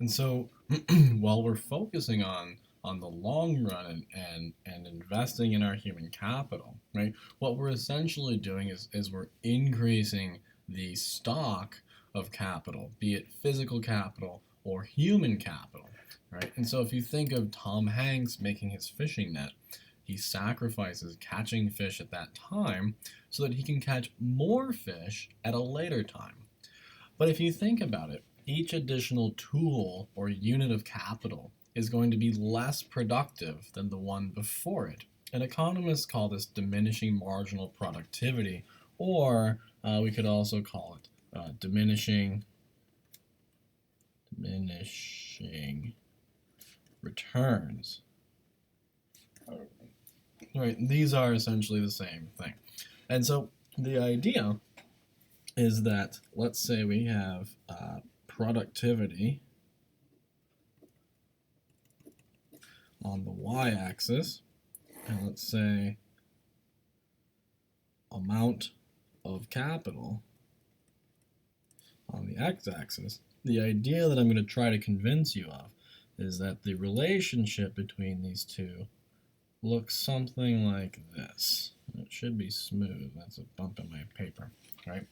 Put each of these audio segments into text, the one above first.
And so while we're focusing on the long run and investing in our human capital, right? What we're essentially doing is we're increasing the stock of capital, be it physical capital or human capital, right? And so if you think of Tom Hanks making his fishing net, he sacrifices catching fish at that time so that he can catch more fish at a later time. But if you think about it, each additional tool or unit of capital is going to be less productive than the one before it. And economists call this diminishing marginal productivity, or we could also call it diminishing returns. Right, these are essentially the same thing. And so the idea is that, let's say we have productivity on the y-axis, and let's say amount of capital on the x-axis. The idea that I'm going to try to convince you of is that the relationship between these two looks something like this. It should be smooth. That's a bump in my paper, right?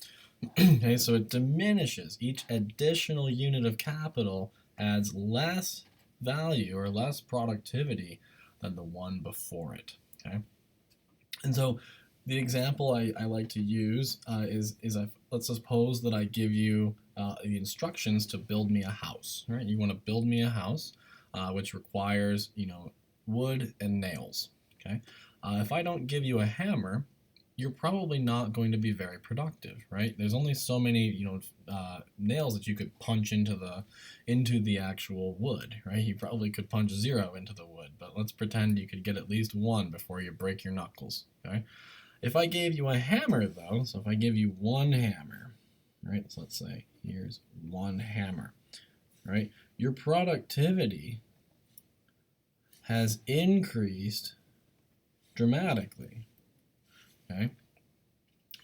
Okay, so it diminishes. Each additional unit of capital adds less value or less productivity than the one before it, okay? And so the example I like to use let's suppose that I give you the instructions to build me a house, right? You want to build me a house, which requires, wood and nails, okay? If I don't give you a hammer, you're probably not going to be very productive, right? There's only so many, nails that you could punch into the actual wood, right? You probably could punch 0 into the wood, but let's pretend you could get at least 1 before you break your knuckles, okay? If I gave you a hammer, though, so if I give you 1 hammer, right? So let's say here's 1 hammer, right? Your productivity has increased dramatically. Okay.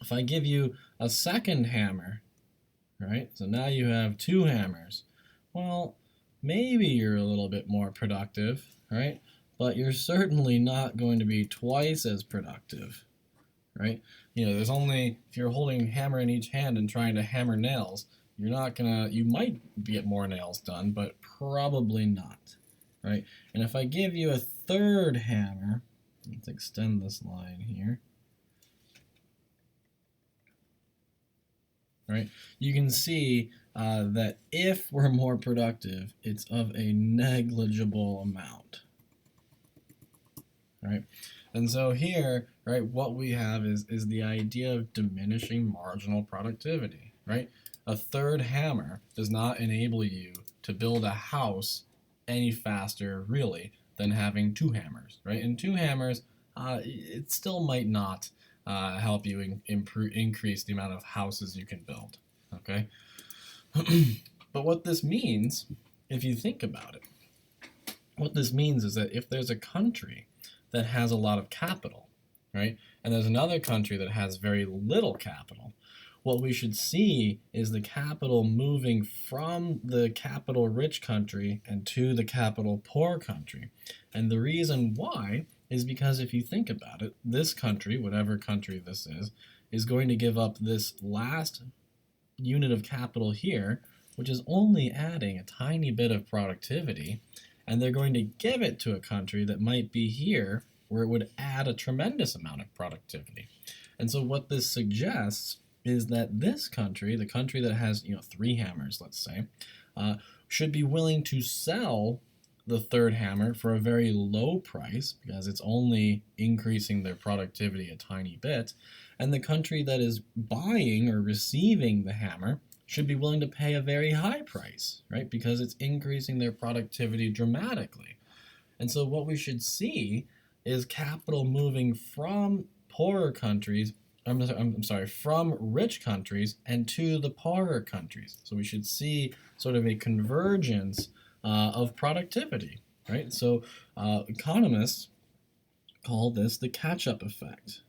If I give you a second hammer, right? So now you have 2 hammers. Well, maybe you're a little bit more productive, right? But you're certainly not going to be twice as productive, right? There's only, if you're holding a hammer in each hand and trying to hammer nails, you might get more nails done, but probably not, right? And if I give you a third hammer, let's extend this line here, right? You can see that if we're more productive, it's of a negligible amount, right? And so here, right, what we have is the idea of diminishing marginal productivity, right? A third hammer does not enable you to build a house any faster, really, than having 2 hammers, right? And 2 hammers, it still might not help you increase the amount of houses you can build, okay? But what this means, if you think about it, what this means is that if there's a country that has a lot of capital, right, and there's another country that has very little capital, what we should see is the capital moving from the capital rich country and to the capital poor country. And the reason why is because if you think about it, this country, whatever country this is going to give up this last unit of capital here, which is only adding a tiny bit of productivity, and they're going to give it to a country that might be here where it would add a tremendous amount of productivity. And so what this suggests is that this country, the country that has 3 hammers, let's say, should be willing to sell the third hammer for a very low price because it's only increasing their productivity a tiny bit, and the country that is buying or receiving the hammer should be willing to pay a very high price, right? Because it's increasing their productivity dramatically. And so what we should see is capital moving from poorer countries, from rich countries and to the poorer countries. So we should see sort of a convergence of productivity, right? So economists call this the catch-up effect.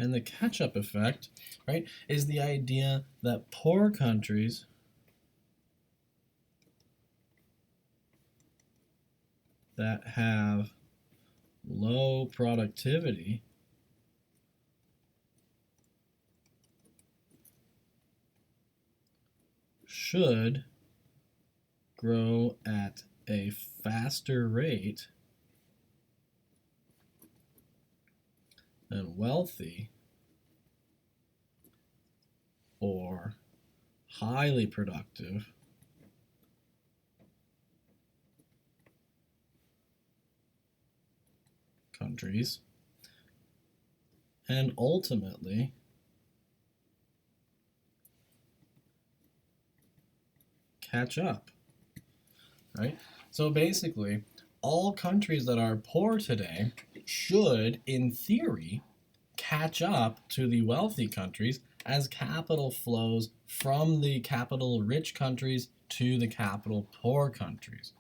And the catch-up effect, right, is the idea that poor countries that have low productivity should grow at a faster rate than wealthy or highly productive countries, and ultimately catch up, right? So basically, all countries that are poor today should, in theory, catch up to the wealthy countries as capital flows from the capital rich countries to the capital poor countries,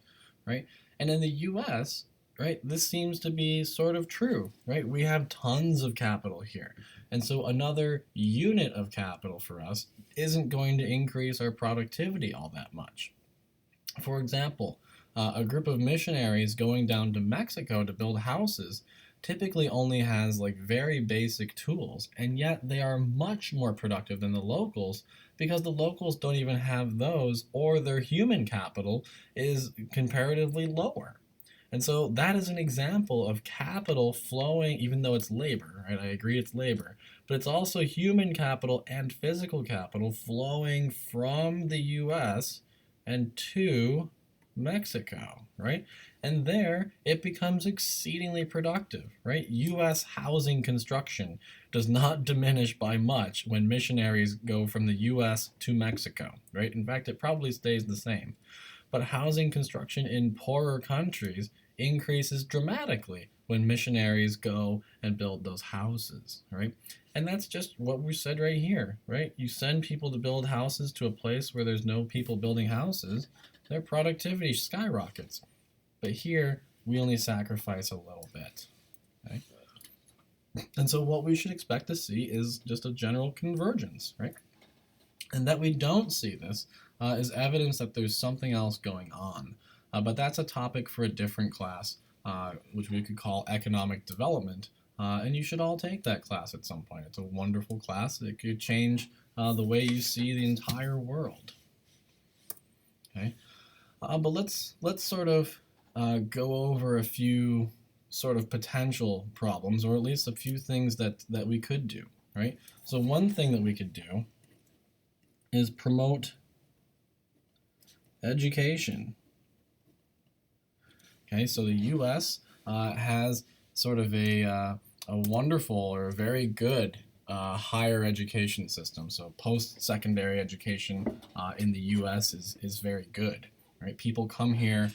right? And in the US, right, this seems to be sort of true, right? We have tons of capital here. And so another unit of capital for us isn't going to increase our productivity all that much. For example, a group of missionaries going down to Mexico to build houses typically only has like very basic tools, and yet they are much more productive than the locals because the locals don't even have those, or their human capital is comparatively lower. And so that is an example of capital flowing, even though it's labor, right? I agree it's labor, but it's also human capital and physical capital flowing from the US and to Mexico, right? And there it becomes exceedingly productive, right? US housing construction does not diminish by much when missionaries go from the US to Mexico, right? In fact, it probably stays the same. But housing construction in poorer countries increases dramatically when missionaries go and build those houses, right? And that's just what we said right here, right? You send people to build houses to a place where there's no people building houses, their productivity skyrockets. But here, we only sacrifice a little bit, okay? And so what we should expect to see is just a general convergence, right? And that we don't see this is evidence that there's something else going on. But that's a topic for a different class, which we could call economic development. And you should all take that class at some point. It's a wonderful class. It could change the way you see the entire world. Okay, but let's sort of go over a few sort of potential problems, or at least a few things that we could do. Right. So one thing that we could do is promote education. Okay, so the U.S. Has sort of a wonderful or a very good higher education system. So post-secondary education in the U.S. is very good. Right, people come here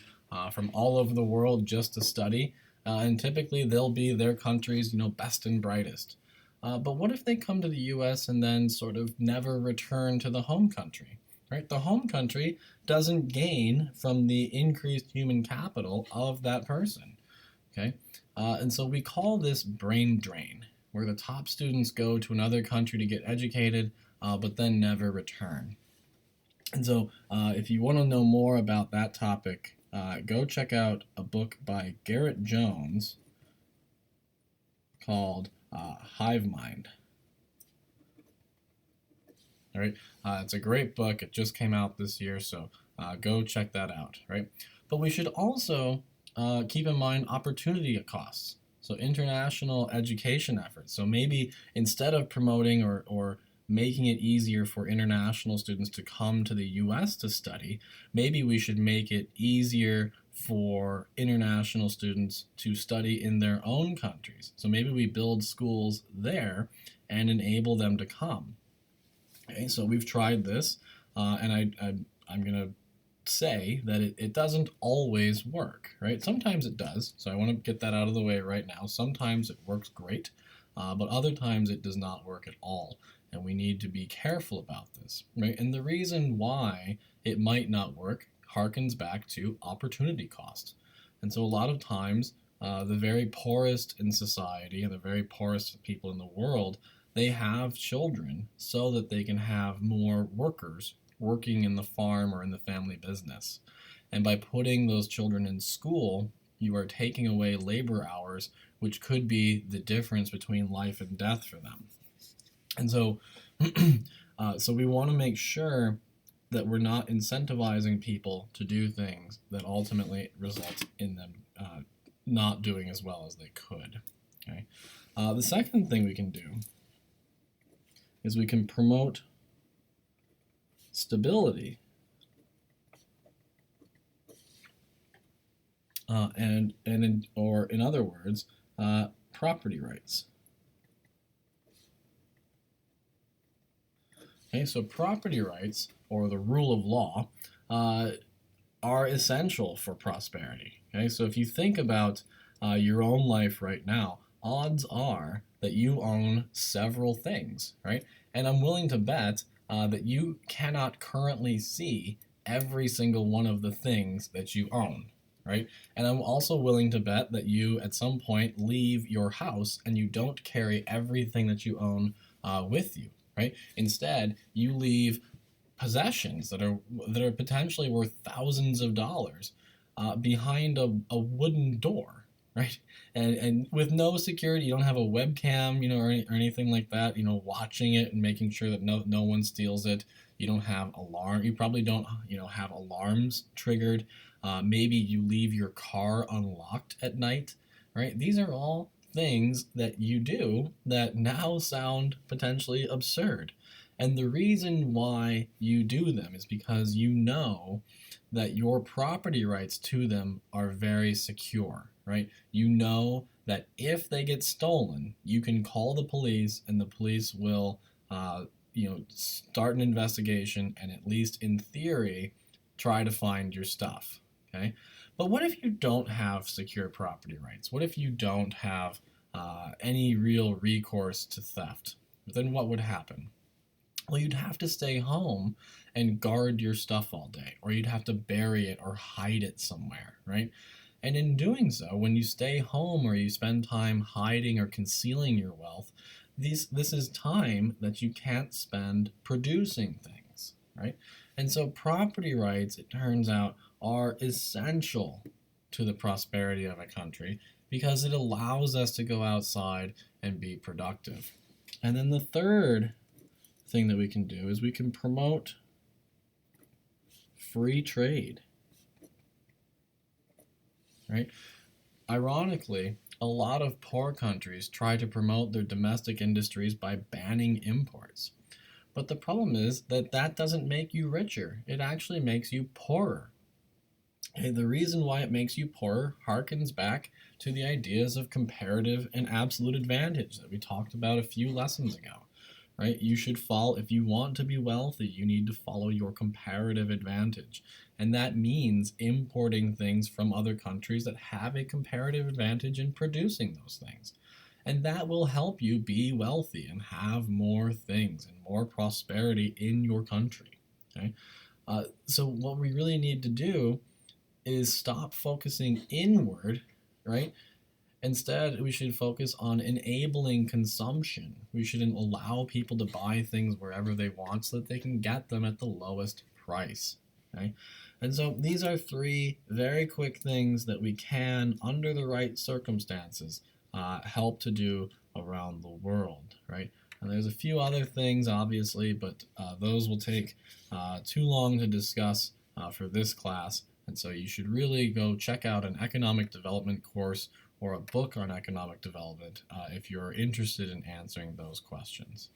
from all over the world just to study, and typically they'll be their country's best and brightest. But what if they come to the U.S. and then sort of never return to the home country? Right? The home country doesn't gain from the increased human capital of that person. Okay? And so we call this brain drain, where the top students go to another country to get educated, but then never return. And so if you want to know more about that topic, go check out a book by Garrett Jones called Hive Mind. All right, it's a great book. It just came out this year, so go check that out. Right, but we should also keep in mind opportunity costs. So international education efforts. So maybe instead of promoting or making it easier for international students to come to the U.S. to study, maybe we should make it easier for international students to study in their own countries. So maybe we build schools there and enable them to come. Okay, so we've tried this, and I'm going to say that it doesn't always work, right? Sometimes it does, so I want to get that out of the way right now. Sometimes it works great, but other times it does not work at all, and we need to be careful about this, right? And the reason why it might not work harkens back to opportunity cost. And so a lot of times, the very poorest in society and the very poorest people in the world They have children so that they can have more workers working in the farm or in the family business. And by putting those children in school, you are taking away labor hours, which could be the difference between life and death for them. And so, so we want to make sure that we're not incentivizing people to do things that ultimately result in them not doing as well as they could. Okay. The second thing we can do is we can promote stability or in other words, property rights. Okay, so property rights, or the rule of law, are essential for prosperity. Okay, so if you think about your own life right now, odds are that you own several things, right? And I'm willing to bet that you cannot currently see every single one of the things that you own, right? And I'm also willing to bet that you at some point leave your house and you don't carry everything that you own with you, right? Instead, you leave possessions that are potentially worth thousands of dollars behind a wooden door, right? And with no security, you don't have a webcam, or anything like that, watching it and making sure that no one steals it. You don't have alarm. You probably don't, have alarms triggered. Maybe you leave your car unlocked at night, right? These are all things that you do that now sound potentially absurd. And the reason why you do them is because you know that your property rights to them are very secure, right? You know that if they get stolen, you can call the police and the police will, start an investigation and at least in theory, try to find your stuff, okay? But what if you don't have secure property rights? What if you don't have any real recourse to theft? Then what would happen? Well, you'd have to stay home and guard your stuff all day, or you'd have to bury it or hide it somewhere, right? And in doing so, when you stay home or you spend time hiding or concealing your wealth, this is time that you can't spend producing things, right? And so property rights, it turns out, are essential to the prosperity of a country because it allows us to go outside and be productive. And then the third thing that we can do is we can promote free trade, right? Ironically, a lot of poor countries try to promote their domestic industries by banning imports. But the problem is that doesn't make you richer. It actually makes you poorer. Okay, the reason why it makes you poorer harkens back to the ideas of comparative and absolute advantage that we talked about a few lessons ago. Right? You should follow, if you want to be wealthy, you need to follow your comparative advantage. And that means importing things from other countries that have a comparative advantage in producing those things. And that will help you be wealthy and have more things and more prosperity in your country. Okay? So what we really need to do is stop focusing inward, right? Instead, we should focus on enabling consumption. We should allow people to buy things wherever they want so that they can get them at the lowest price. Okay? And so these are three very quick things that we can, under the right circumstances, help to do around the world, right? And there's a few other things, obviously, but those will take too long to discuss for this class. And so you should really go check out an economic development course or a book on economic development if you're interested in answering those questions.